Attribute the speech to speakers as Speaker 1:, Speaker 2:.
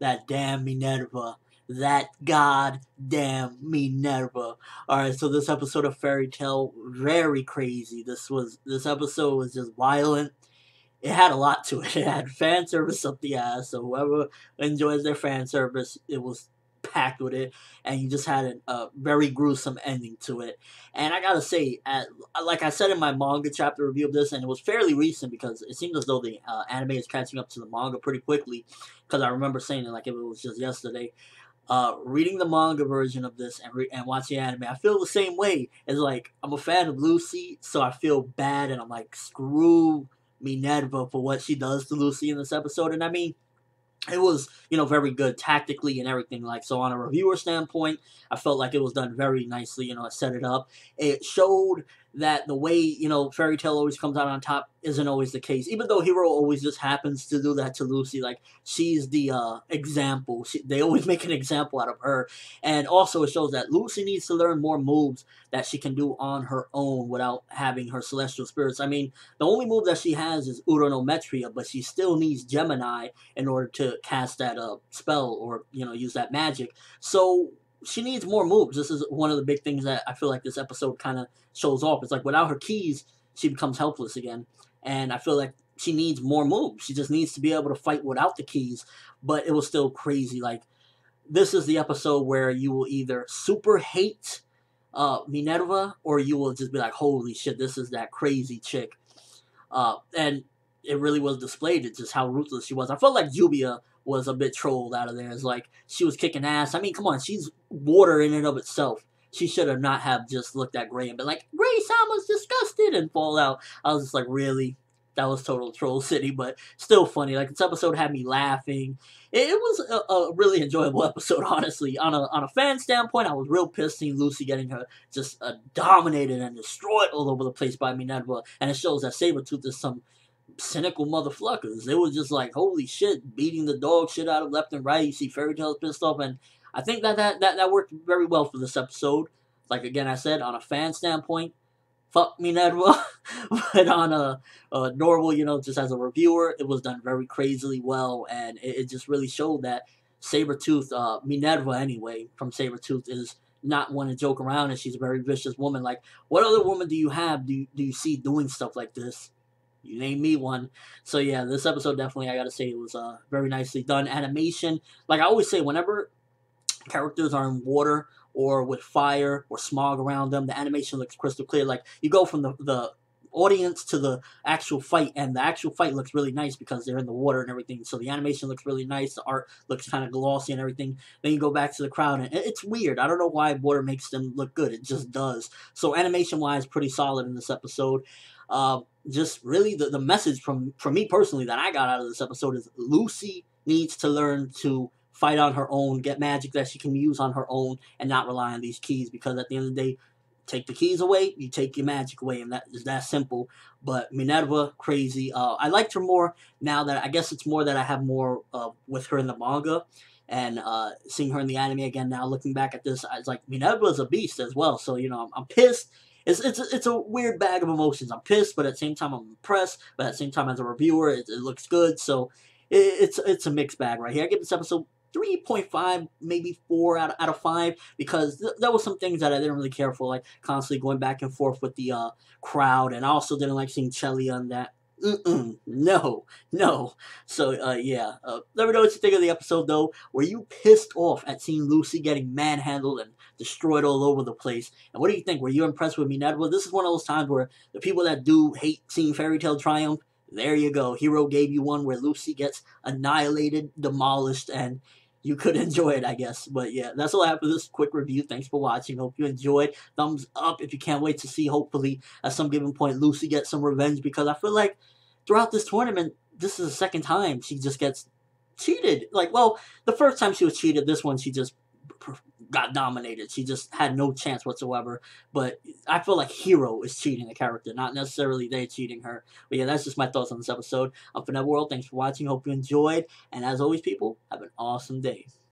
Speaker 1: that damn Minerva. That goddamn Minerva. Alright, so this episode of Fairy Tale, very crazy. This episode was just violent. It had a lot to it. It had fan service up the ass, so whoever enjoys their fan service, it was packed with it, and you just had a very gruesome ending to it. And I gotta say, like I said in my manga chapter review of this, and it was fairly recent because it seems as though the anime is catching up to the manga pretty quickly. Because I remember saying it like if it was just yesterday. Reading the manga version of this and watching anime, I feel the same way. It's like I'm a fan of Lucy, so I feel bad, and I'm like, screw Minerva for what she does to Lucy in this episode. And I mean, it was, very good tactically and everything. Like, so on a reviewer standpoint, I felt like it was done very nicely. It set it up. It showed that the way, Fairy Tale always comes out on top isn't always the case. Even though Hero always just happens to do that to Lucy. Like, she's the example. They always make an example out of her. And also it shows that Lucy needs to learn more moves that she can do on her own without having her celestial spirits. I mean, the only move that she has is Uronometria, but she still needs Gemini in order to cast that spell or, use that magic. So she needs more moves. This is one of the big things that I feel like this episode kind of shows off. It's like without her keys, she becomes helpless again. And I feel like she needs more moves. She just needs to be able to fight without the keys. But it was still crazy. Like, this is the episode where you will either super hate Minerva, or you will just be like, holy shit, this is that crazy chick. And it really was displayed just how ruthless she was. I felt like Jubia was a bit trolled out of there. It's like she was kicking ass. I mean, come on, she's water in and of itself. She should have not have just looked at Gray and been like, Gray-sama's disgusted, and fall out. I was just like, really? That was total troll city, but still funny. Like, this episode had me laughing. It was a really enjoyable episode, honestly. On a fan standpoint, I was real pissed seeing Lucy getting her just dominated and destroyed all over the place by Minerva. And it shows that Sabretooth is some cynical motherfuckers. It was just like, holy shit, beating the dog shit out of left and right. You see Fairy Tale's pissed off, and I think that worked very well for this episode. Like, again, I said, on a fan standpoint, fuck Minerva. But on a normal, just as a reviewer, it was done very crazily well, and it just really showed that Sabretooth, Minerva anyway, from Sabretooth, is not one to joke around, and she's a very vicious woman. Like, what other woman do you have, do you see doing stuff like this? You name me one. So yeah, this episode definitely, I gotta say, it was very nicely done. Animation, like I always say, whenever characters are in water or with fire or smog around them, the animation looks crystal clear. Like, you go from the audience to the actual fight, and the actual fight looks really nice because they're in the water and everything. So the animation looks really nice. The art looks kind of glossy and everything. Then you go back to the crowd, and it's weird. I don't know why water makes them look good. It just does. So animation-wise, pretty solid in this episode. Just really the message from me personally that I got out of this episode is Lucy needs to learn to fight on her own, get magic that she can use on her own, and not rely on these keys, because at the end of the day, take the keys away, you take your magic away, and that is that simple. But Minerva, crazy. I liked her more now that I guess it's more that I have more with her in the manga, and seeing her in the anime again now, looking back at this, I was like, Minerva is a beast as well. So I'm pissed. It's a weird bag of emotions. I'm pissed, but at the same time I'm impressed. But at the same time, as a reviewer, it looks good. So it's a mixed bag right here. I give this episode 3.5, maybe 4 out of 5, because there was some things that I didn't really care for, like constantly going back and forth with the crowd, and I also didn't like seeing Chelly on that. No. So, yeah. Let me know what you think of the episode, though. Were you pissed off at seeing Lucy getting manhandled and destroyed all over the place? And what do you think? Were you impressed with Minerva? This is one of those times where the people that do hate seeing Fairy Tale triumph, there you go. Hero gave you one where Lucy gets annihilated, demolished, and you could enjoy it, I guess. But yeah, that's all I have for this quick review. Thanks for watching. Hope you enjoyed. Thumbs up if you can't wait to see, hopefully, at some given point, Lucy gets some revenge, because I feel like throughout this tournament, this is the second time she just gets cheated. Like, well, the first time she was cheated, this one she just got dominated. She just had no chance whatsoever. But I feel like Hero is cheating the character, not necessarily they cheating her. But yeah, that's just my thoughts on this episode. I'm ForneverWorld. Thanks for watching. Hope you enjoyed. And as always, people, have an awesome day.